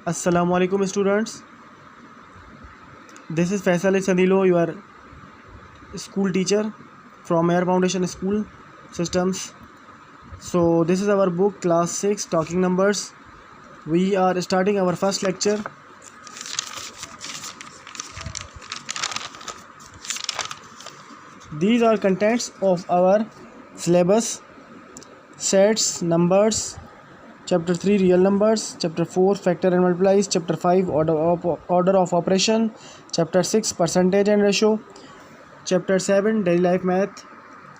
Assalamualaikum students. This is Faisal Sadilo, your school teacher from Air Foundation School Systems. So this is our book class 6 talking numbers. We are starting our first lecture. These are contents of our syllabus: sets, numbers, Chapter 3 real numbers, Chapter 4 factor and multiplies, Chapter 5 order of operation, Chapter 6 percentage and ratio, Chapter 7 daily life math,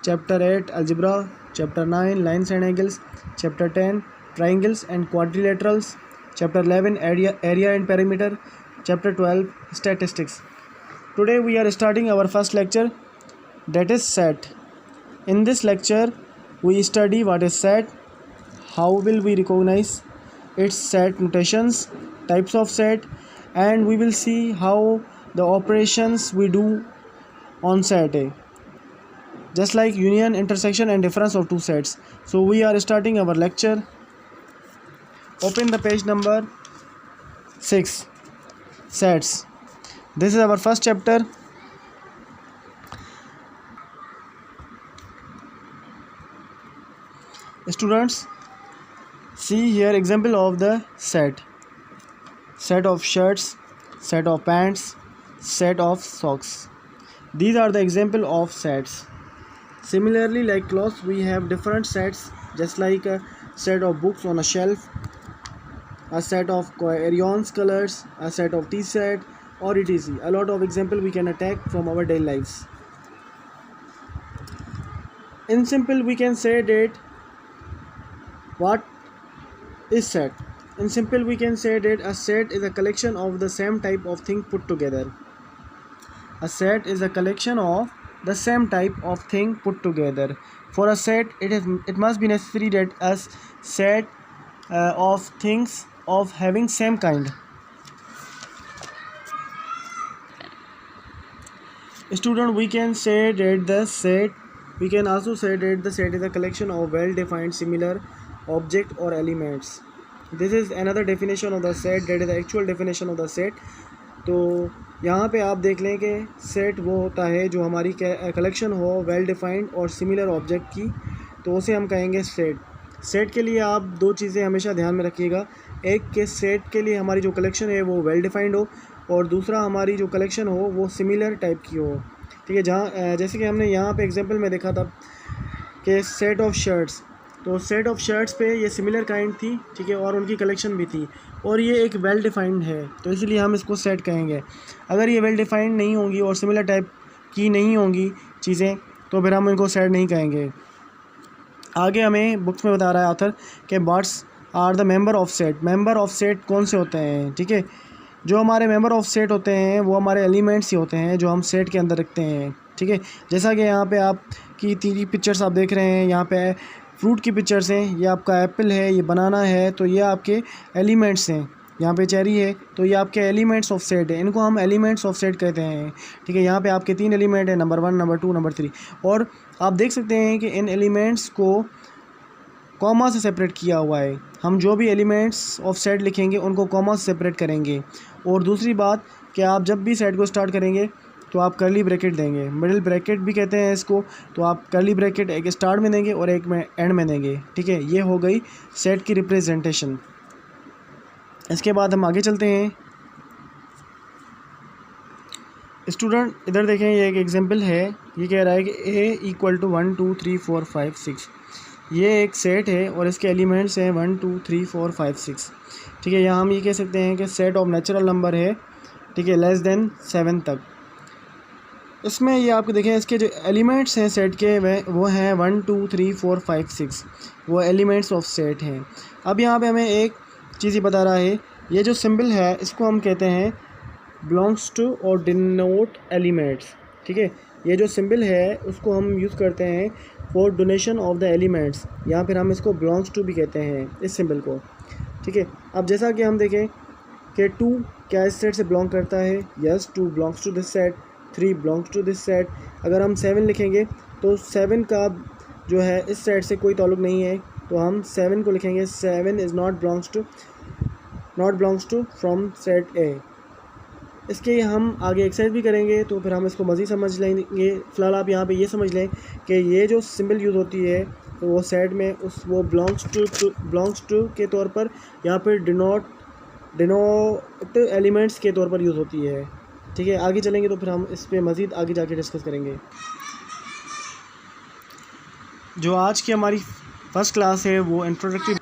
Chapter 8 algebra, Chapter 9 lines and angles, Chapter 10 triangles and quadrilaterals, Chapter 11 area and perimeter, Chapter 12 statistics. Today we are starting our first lecture, that is set. In this lecture we study what is set, how will we recognize its set notations, types of set, and we will see how the operations we do on set A, just like union, intersection and difference of two sets. So we are starting our lecture. Open the page number 6, sets. This is our first chapter. Students, see here example of the set of shirts, set of pants, set of socks. These are the example of sets. Similarly, like clothes, we have different sets, just like a set of books on a shelf, a set of crayons colors, a set of t-shirt, or etc. A lot of example we can attack from our daily lives. In simple, we can say that what is set. In simple, we can say that a set is a collection of the same type of thing put together. A set is a collection of the same type of thing put together. For a set, it must be necessary that a set of things of having same kind. Student, we can say that the set. We can also say that the set is a collection of well-defined similar object or elements. This is another definition of the set, that is the actual definition of the set. तो यहाँ पे आप देख लें कि set वो होता है जो हमारी कलेक्शन हो वेल डिफाइंड और सिमिलर ऑब्जेक्ट की, तो उसे हम कहेंगे सेट. सेट के लिए आप दो चीज़ें हमेशा ध्यान में रखिएगा. एक के सेट के लिए हमारी जो कलेक्शन है वो वेल डिफाइंड हो, और दूसरा हमारी जो कलेक्शन हो वो सिमिलर टाइप की हो. ठीक है, जहाँ जैसे कि हमने यहाँ पे एग्जांपल में देखा था कि सेट ऑफ शर्ट्स, तो सेट ऑफ शर्ट्स पे ये सिमिलर काइंड थी, ठीक है, और उनकी कलेक्शन भी थी, और ये एक वेल डिफाइंड है, तो इसलिए हम इसको सेट कहेंगे. अगर ये वेल डिफाइंड नहीं होंगी और सिमिलर टाइप की नहीं होंगी चीज़ें, तो फिर हम इनको सेट नहीं कहेंगे. आगे हमें बुक्स में बता रहा है ऑथर कि what's are the member of set. Member of set कौन से होते हैं? ठीक है, जो हमारे मेंबर ऑफ सेट होते हैं वो हमारे एलिमेंट्स ही होते हैं जो हम सेट के अंदर रखते हैं. ठीक है, जैसा कि यहाँ पे आपकी 3 पिक्चर्स आप देख रहे हैं, यहाँ पे फ्रूट की पिक्चर्स हैं, ये आपका एप्पल है, ये बनाना है, तो ये आपके एलिमेंट्स हैं. यहाँ पे चेरी है, तो ये आपके एलिमेंट्स ऑफ सेट है, इनको हम एलिमेंट्स ऑफ सेट कहते हैं. ठीक है, यहाँ पे आपके 3 एलिमेंट हैं, नंबर 1, नंबर 2, नंबर 3, और आप देख सकते हैं कि इन एलिमेंट्स को कॉमा से सेपरेट किया हुआ है. हम जो भी एलिमेंट्स ऑफ सेट लिखेंगे उनको कॉमा से सेपरेट करेंगे. और दूसरी बात कि आप जब भी सेट को स्टार्ट करेंगे तो आप कर्ली ब्रैकेट देंगे, मिडिल ब्रैकेट भी कहते हैं इसको, तो आप कर्ली ब्रैकेट एक स्टार्ट में देंगे और एक में एंड में देंगे. ठीक है, ये हो गई सेट की रिप्रेजेंटेशन. इसके बाद हम आगे चलते हैं. स्टूडेंट इधर देखें, ये एक एग्जांपल है. ये कह रहा है कि A = 1 2 3 4 5 6. ये एक सेट है और इसके एलिमेंट्स हैं 1 2 3 4 5 6. ठीक है, यहाँ हम ये कह सकते हैं कि सेट ऑफ नेचुरल नंबर है. ठीक है, लेस देन 7 तक. इसमें ये आपको देखें, इसके जो एलिमेंट्स हैं सेट के वो हैं 1 2 3 4 5 6, वो एलिमेंट्स ऑफ सेट हैं. अब यहाँ पे हमें एक चीज़ ही बता रहा है, ये जो सिंबल है इसको हम कहते हैं बिलोंग्स टू और डिनोट एलिमेंट्स. ठीक है, ये जो सिंबल है उसको हम यूज़ करते हैं for donation of the elements, या फिर हम इसको बिलोंग्स टू भी कहते हैं इस सिंबल को. ठीक है, अब जैसा कि हम देखें कि 2 क्या इस सेट से बिलोंग करता है? Yes, 2 belongs to this set, 3 belongs to this set. अगर हम 7 लिखेंगे तो 7 का जो है इस सेट से कोई ताल्लुक़ नहीं है, तो हम 7 को लिखेंगे 7 is not belongs to not belongs to from set A. इसके हम आगे एक्सरसाइज भी करेंगे तो फिर हम इसको मज़ीद समझ लेंगे। फ़िलहाल आप यहाँ पे ये समझ लें कि ये जो सिंबल यूज़ होती है तो वो सेट में वो बिलोंग्स टू के तौर पर, यहाँ पर डिनोट एलिमेंट्स के तौर पर यूज़ होती है। ठीक है, आगे चलेंगे तो फिर हम इस पर मज़ीद आगे जाके डिस्कस करेंगे। जो आज की हमारी फ़र्स्ट क्लास है वो इंट्रोडक्टरी।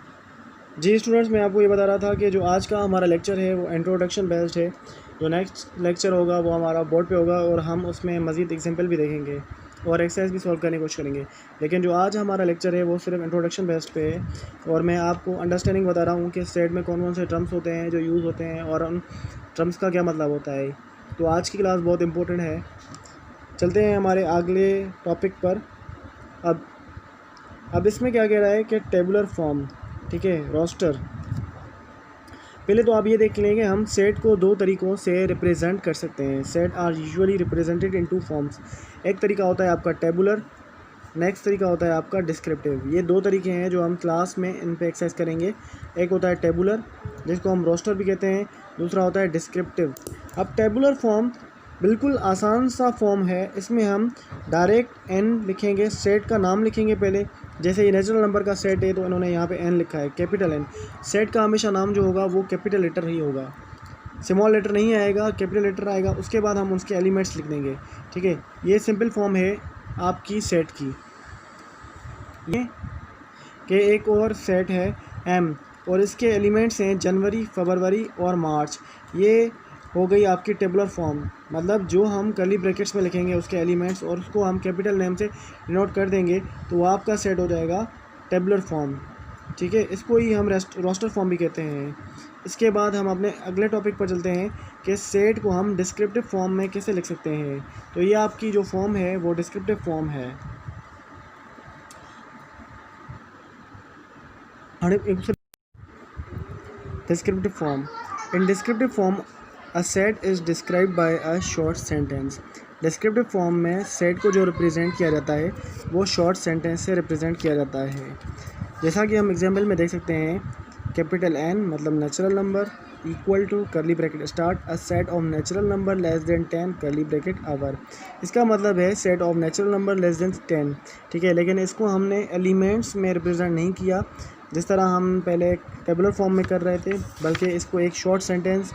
जी स्टूडेंट्स, मैं आपको ये बता रहा था कि जो आज का हमारा लेक्चर है वो इंट्रोडक्शन बेस्ड है। जो नेक्स्ट लेक्चर होगा वो हमारा बोर्ड पे होगा और हम उसमें मज़ीद एग्जांपल भी देखेंगे और एक्सरसाइज भी सॉल्व करने की कोशिश करेंगे। लेकिन जो आज हमारा लेक्चर है वो सिर्फ इंट्रोडक्शन बेस्ड पे है और मैं आपको अंडरस्टैंडिंग बता रहा हूँ कि सेट में कौन कौन से टर्म्स होते हैं जो यूज़ होते हैं और उन टर्म्स का क्या मतलब होता है। तो आज की क्लास बहुत इंपॉर्टेंट है। चलते हैं हमारे अगले टॉपिक पर। अब इसमें क्या कह रहा है कि टेबुलर फॉर्म, ठीक है, रोस्टर। पहले तो आप ये देख लेंगे हम सेट को दो तरीक़ों से रिप्रेजेंट कर सकते हैं। Set are usually represented in two forms. एक तरीका होता है आपका टेबुलर, नेक्स्ट तरीका होता है आपका डिस्क्रिप्टिव। ये दो तरीके हैं जो हम क्लास में इन पे एक्सरसाइज करेंगे। एक होता है टेबुलर जिसको हम रोस्टर भी कहते हैं, दूसरा होता है डिस्क्रिप्टिव। अब टेबुलर फॉर्म बिल्कुल आसान सा फॉर्म है। इसमें हम डायरेक्ट एन लिखेंगे, सेट का नाम लिखेंगे पहले। जैसे ये नेचुरल नंबर का सेट है तो इन्होंने यहाँ पे एन लिखा है, कैपिटल एन। सेट का हमेशा नाम जो होगा वो कैपिटल लेटर ही होगा, स्मॉल लेटर नहीं आएगा, कैपिटल लेटर आएगा। उसके बाद हम उसके एलिमेंट्स लिख देंगे। ठीक है, ये सिंपल फॉर्म है आपकी सेट की। ये कि एक और सेट है एम और इसके एलिमेंट्स हैं जनवरी, फरवरी और मार्च। ये हो गई आपकी टेबुलर फॉर्म, मतलब जो हम कर्ली ब्रैकेट्स में लिखेंगे उसके एलिमेंट्स और उसको हम कैपिटल नेम से डिनोट कर देंगे तो आपका सेट हो जाएगा टेबुलर फॉर्म। ठीक है, इसको ही हम रोस्टर फॉर्म भी कहते हैं। इसके बाद हम अपने अगले टॉपिक पर चलते हैं कि सेट को हम डिस्क्रिप्टिव फॉर्म में कैसे लिख सकते हैं। तो ये आपकी जो फॉर्म है वो डिस्क्रिप्टिव फॉर्म है। Descriptive form, in descriptive form a set is described bye a short sentence. Descriptive form में सेट को जो रिप्रेजेंट किया जाता है वो शॉर्ट सेंटेंस से रिप्रेजेंट किया जाता है। जैसा कि हम एग्जांपल में देख सकते हैं, कैपिटल एन मतलब natural number equal to curly bracket start a set of natural number less than 10 curly bracket over. इसका मतलब है set of natural number less than 10। ठीक है, लेकिन इसको हमने एलिमेंट्स में रिप्रेजेंट नहीं किया जिस तरह हम पहले टेबुलर फॉर्म में कर रहे थे, बल्कि इसको एक शॉर्ट सेंटेंस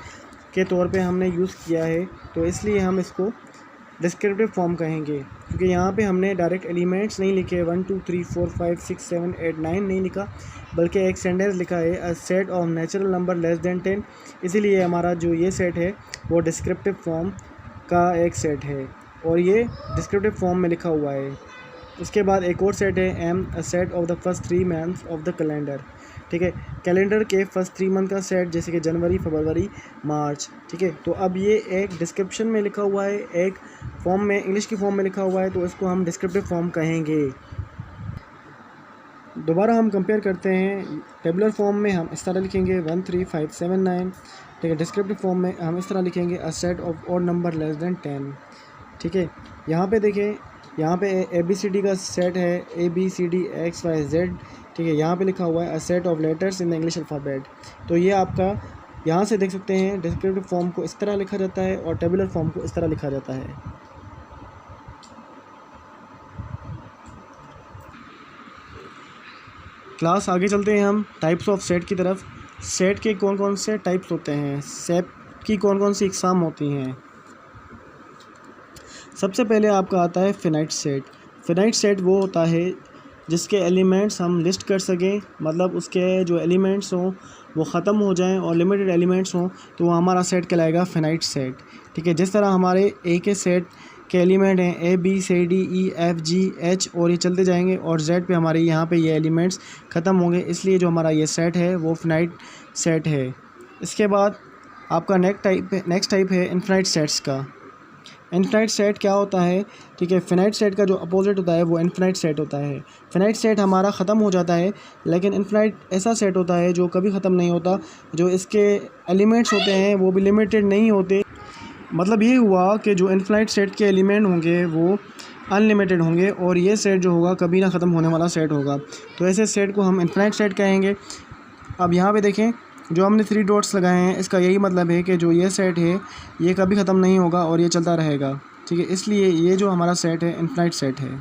के तौर पे हमने यूज़ किया है। तो इसलिए हम इसको डिस्क्रिप्टिव फॉर्म कहेंगे, क्योंकि यहाँ पे हमने डायरेक्ट एलिमेंट्स नहीं लिखे 1 2 3 4 5 6 7 8 9 नहीं लिखा, बल्कि एक सेंटेंस लिखा है अ set of natural number less than 10। इसीलिए हमारा जो ये सेट है वो डिस्क्रिप्टिव फॉर्म का एक सेट है और ये डिस्क्रिप्टिव फॉर्म में लिखा हुआ है। उसके बाद एक और सेट है M, a set of the first 3 months of the calendar. ठीक है, कैलेंडर के फर्स्ट 3 मंथ का सेट, जैसे कि जनवरी, फरवरी, मार्च। ठीक है, तो अब ये एक डिस्क्रिप्शन में लिखा हुआ है, एक फॉर्म में, इंग्लिश की फॉर्म में लिखा हुआ है, तो इसको हम डिस्क्रिप्टिव फॉर्म कहेंगे। दोबारा हम कंपेयर करते हैं। टेबुलर फॉर्म में हम इस तरह लिखेंगे 1 3 5 7 9। ठीक है, डिस्क्रिप्टिव फॉर्म में हम इस तरह लिखेंगे अ set of odd number less than 10। ठीक है, यहाँ पे देखें, यहाँ पे ABCD का सेट है, ABCD XYZ। ठीक है, यहाँ पे लिखा हुआ है अ set of letters in the English alphabet. तो ये आपका यहाँ से देख सकते हैं डिस्क्रिप्टिव फॉर्म को इस तरह लिखा जाता है और टेबुलर फॉर्म को इस तरह लिखा जाता है। क्लास आगे चलते हैं हम टाइप्स ऑफ सेट की तरफ। सेट के कौन कौन से टाइप्स होते हैं, सेट की कौन कौन सी इकसाम होती हैं। सबसे पहले आपका आता है फिनाइट सेट। फिनाइट सेट वो होता है जिसके एलिमेंट्स हम लिस्ट कर सकें, मतलब उसके जो एलिमेंट्स हों वो ख़त्म हो जाएं और लिमिटेड एलिमेंट्स हों, तो वो हमारा सेट कहलाएगा फिनाइट सेट। ठीक है, जिस तरह हमारे ए के सेट के एलिमेंट हैं ABCDEFGH और ये चलते जाएंगे और Z पे हमारे यहाँ पे ये एलिमेंट्स ख़त्म होंगे, इसलिए जो हमारा ये सेट है वो फिनाइट सेट है। इसके बाद आपका नेक्स्ट टाइप है इनफिनाइट सेट्स का। इनफिनाइट सेट क्या होता है, ठीक है, फिनाइट सेट का जो अपोजिट होता है वो इनफिनाइट सेट होता है। फिनाइट सेट हमारा ख़त्म हो जाता है, लेकिन इनफिनाइट ऐसा सेट होता है जो कभी ख़त्म नहीं होता, जो इसके एलिमेंट्स होते हैं वो भी लिमिटेड नहीं होते। मतलब ये हुआ कि जो इनफिनाइट सेट के एलिमेंट होंगे वो अनलिमिटेड होंगे और ये सेट जो होगा कभी ना ख़त्म होने वाला सेट होगा, तो ऐसे सेट को हम इनफिनाइट सेट कहेंगे। अब यहाँ पे देखें, जो हमने 3 डॉट्स लगाए हैं इसका यही मतलब है कि जो ये सेट है ये कभी ख़त्म नहीं होगा और ये चलता रहेगा, ठीक है। इसलिए ये जो हमारा सेट है इनफाइनाइट सेट है।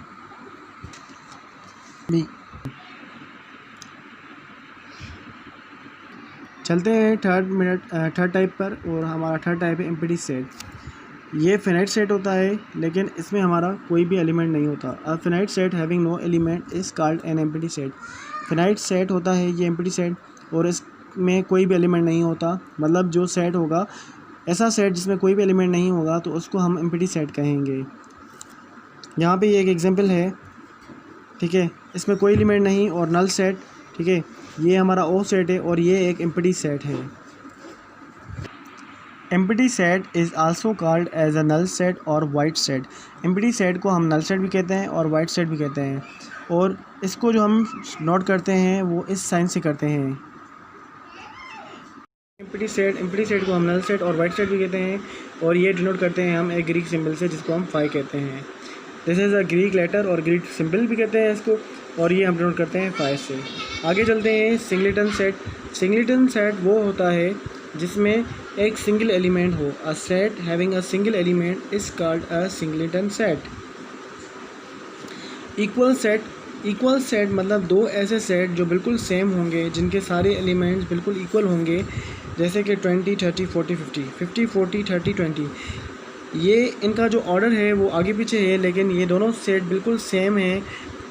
चलते हैं थर्ड टाइप पर, और हमारा थर्ड टाइप है एम्प्टी सेट। ये फिनाइट सेट होता है लेकिन इसमें हमारा कोई भी एलिमेंट नहीं होता। A finite set having no element is called an empty set. Finite set होता है ये एम्प्टी सेट, और इसमें कोई भी एलिमेंट नहीं होता। मतलब जो सेट होगा, ऐसा सेट जिसमें कोई भी एलिमेंट नहीं होगा, तो उसको हम एम्प्टी सेट कहेंगे। यहाँ पे ये एक एग्जांपल है, ठीक है। इसमें कोई एलिमेंट नहीं और नल सेट, ठीक है। ये हमारा ओ सेट है और ये एक एम्प्टी सेट है। Empty set is also called as a null set और वाइट सेट। एम्प्टी सेट को हम नल सेट भी कहते हैं और वाइट सेट भी कहते हैं, और इसको जो हम नोट करते हैं वो इस साइन से करते हैं। एम्प्टी सेट को हम नल सेट और वाइट सेट भी कहते हैं, और ये डिनोट करते हैं हम एक ग्रीक सिंबल से जिसको हम फाई कहते हैं। This is a Greek letter और ग्रीक सिंबल भी कहते हैं इसको, और ये हम डिनोट करते हैं फाई से। आगे चलते हैं सिंगलेटन सेट। सिंगलेटन सेट वो होता है जिसमें एक सिंगल एलिमेंट हो। A set having a single element is called a singleton set. Equal set मतलब दो ऐसे सेट जो बिल्कुल सेम होंगे, जिनके सारे एलिमेंट्स बिल्कुल इक्वल होंगे, जैसे कि 20, 30, 40, 50, 40, 30, 20। ये इनका जो ऑर्डर है वो आगे पीछे है, लेकिन ये दोनों सेट बिल्कुल सेम हैं,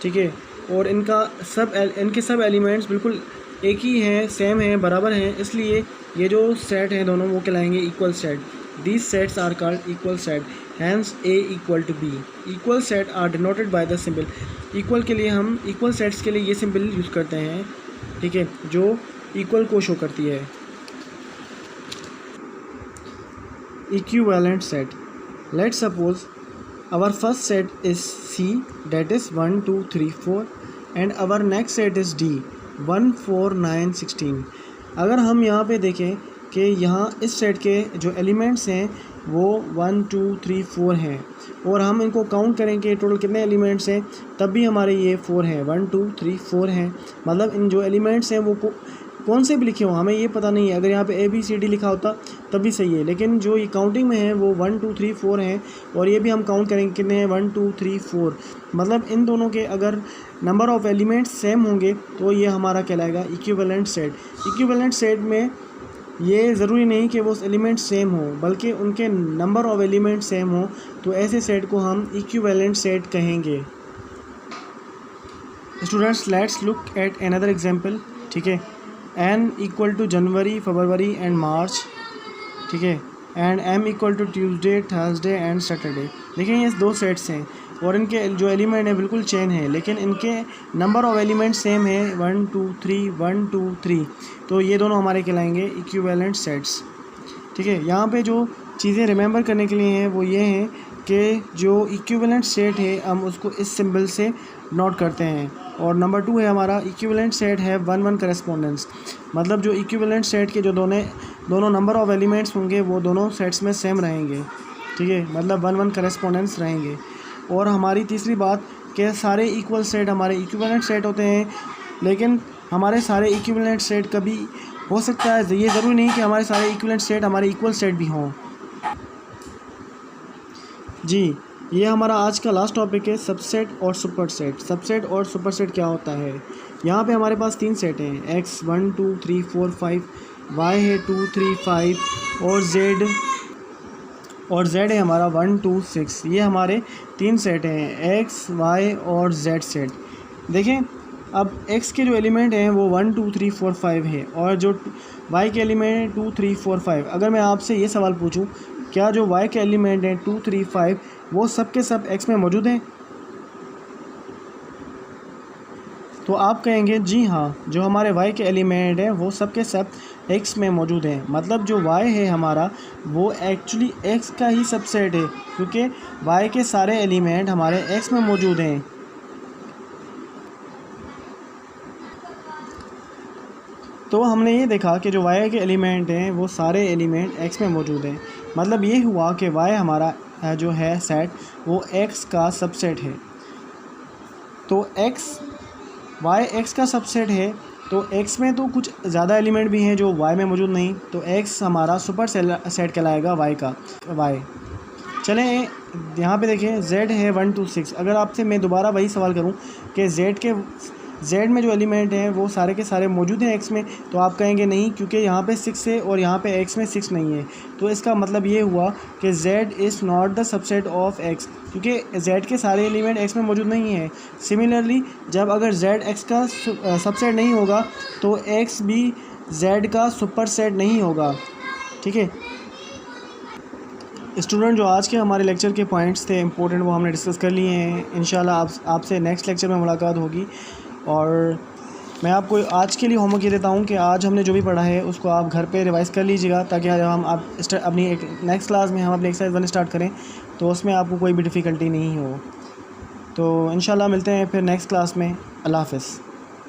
ठीक है। और इनके सब एलिमेंट्स बिल्कुल एक ही हैं, सेम हैं, बराबर हैं, इसलिए ये जो सेट हैं दोनों वो कहलाएंगे equal set. These sets are called equal set, hence A equal to B। Equal set are denoted by the symbol. Equal के लिए हम इक्वल सेट्स के लिए ये सिंबल यूज़ करते हैं, ठीक है, जो इक्वल को शो करती है। Equivalent set. Let's suppose our first set is C, that is 1, 2, 3, 4, and our next set is D, 1, 4, 9, 16। अगर हम यहाँ पे देखें कि यहाँ इस सेट के जो एलिमेंट्स हैं वो 1, 2, 3, 4 हैं, और हम इनको काउंट करेंगे टोटल कितने एलिमेंट्स हैं, तब भी हमारे ये 4 हैं, 1, 2, 3, 4 हैं। मतलब इन जो एलिमेंट्स हैं वो कौन से भी लिखे हो हमें ये पता नहीं है। अगर यहाँ पे ABCD लिखा होता तब भी सही है, लेकिन जो ये काउंटिंग में है वो 1, 2, 3, 4 हैं, और ये भी हम काउंट करेंगे कितने हैं, 1, 2, 3, 4। मतलब इन दोनों के अगर नंबर ऑफ़ एलिमेंट्स सेम होंगे तो ये हमारा कहलाएगा इक्विवेलेंट सेट। इक्विवेलेंट सेट में ये ज़रूरी नहीं कि वो एलिमेंट सेम हो, बल्कि उनके नंबर ऑफ़ एलिमेंट सेम हो, तो ऐसे सेट को हम इक्विवेलेंट सेट कहेंगे। Students, let's look at another example, ठीक है। N equal to January, February and March, ठीक है, and M equal to Tuesday, Thursday and Saturday. देखिए ये दो सेट्स हैं और इनके जो एलिमेंट है बिल्कुल चेन है, लेकिन इनके नंबर ऑफ़ एलिमेंट सेम है, 1, 2, 3, 1, 2, 3। तो ये दोनों हमारे कहलाएंगे इक्विवेलेंट सेट्स, ठीक है। यहाँ पे जो चीज़ें रिमेंबर करने के लिए हैं वो ये हैं कि जो इक्विवेलेंट सेट है हम उसको इस सिंबल से नोट करते हैं। और नंबर 2 है हमारा इक्विवेलेंट सेट है 1, 1 करेस्पोंडेंस। मतलब जो इक्विवेलेंट सेट के जो दोनों नंबर ऑफ़ एलिमेंट्स होंगे वो दोनों सेट्स में सेम रहेंगे, ठीक है, मतलब 1, 1 करेस्पोंडेंस रहेंगे। और हमारी तीसरी बात कि सारे इक्वल सेट हमारे इक्विवेलेंट सेट होते हैं, लेकिन हमारे सारे इक्विवेलेंट सेट कभी हो सकता है, ये ज़रूरी नहीं कि हमारे सारे इक्विवेलेंट सेट हमारे इक्वल सेट भी हों। जी, ये हमारा आज का लास्ट टॉपिक है, सबसेट और सुपरसेट। सबसेट और सुपरसेट क्या होता है। यहाँ पे हमारे पास 3 सेट हैं, X 1, 2, 3, 4, 5, Y है 2, 3, 5, और Z है हमारा 1, 2, 6। ये हमारे 3 सेट हैं, X, Y और Z सेट। देखें अब X के जो एलिमेंट हैं वो 1, 2, 3, 4, 5 है, और जो Y के एलिमेंट 2, 3, 4, 5। अगर मैं आपसे ये सवाल पूछूं क्या जो Y के एलिमेंट हैं 2, 3, 5 वो सब के सब X में मौजूद हैं, तो आप कहेंगे जी हाँ, जो हमारे Y के एलिमेंट हैं वो सब के सब X में मौजूद हैं। मतलब जो Y है हमारा वो एक्चुअली X का ही सबसेट है, क्योंकि Y के सारे एलिमेंट हमारे X में मौजूद हैं। तो हमने ये देखा कि जो Y के एलिमेंट हैं वो सारे एलिमेंट X में मौजूद हैं। मतलब ये हुआ कि Y हमारा जो है सेट वो X का सबसेट है। तो Y X का सबसेट है, तो एक्स में तो कुछ ज़्यादा एलिमेंट भी हैं जो वाई में मौजूद नहीं, तो एक्स हमारा सुपर सेट कहलाएगा वाई का। वाई चलें यहाँ पे देखें z है 1 to 6। अगर आपसे मैं दोबारा वही सवाल करूँ कि z में जो एलिमेंट हैं वो सारे के सारे मौजूद हैं x में, तो आप कहेंगे नहीं, क्योंकि यहाँ पे 6 है और यहाँ पे x में 6 नहीं है। तो इसका मतलब ये हुआ कि z is not the subset of x, क्योंकि z के सारे एलिमेंट x में मौजूद नहीं है। सिमिलरली जब अगर z x का सबसेट नहीं होगा तो x भी z का सुपर सेट नहीं होगा। ठीक है स्टूडेंट, जो आज के हमारे लेक्चर के पॉइंट्स थे इंपॉर्टेंट वो हमने डिस्कस कर लिए हैं। इंशाल्लाह आपसे नेक्स्ट लेक्चर में मुलाकात होगी। और मैं आपको आज के लिए होमवर्क ये देता हूँ कि आज हमने जो भी पढ़ा है उसको आप घर पे रिवाइज़ कर लीजिएगा, ताकि जब हम अपनी एक नेक्स्ट क्लास में हम अपनी एक्सरसाइज 1 स्टार्ट करें तो उसमें आपको कोई भी डिफ़िकल्टी नहीं हो। तो इंशाल्लाह मिलते हैं फिर नेक्स्ट क्लास में। अल्लाह हाफ़िज़।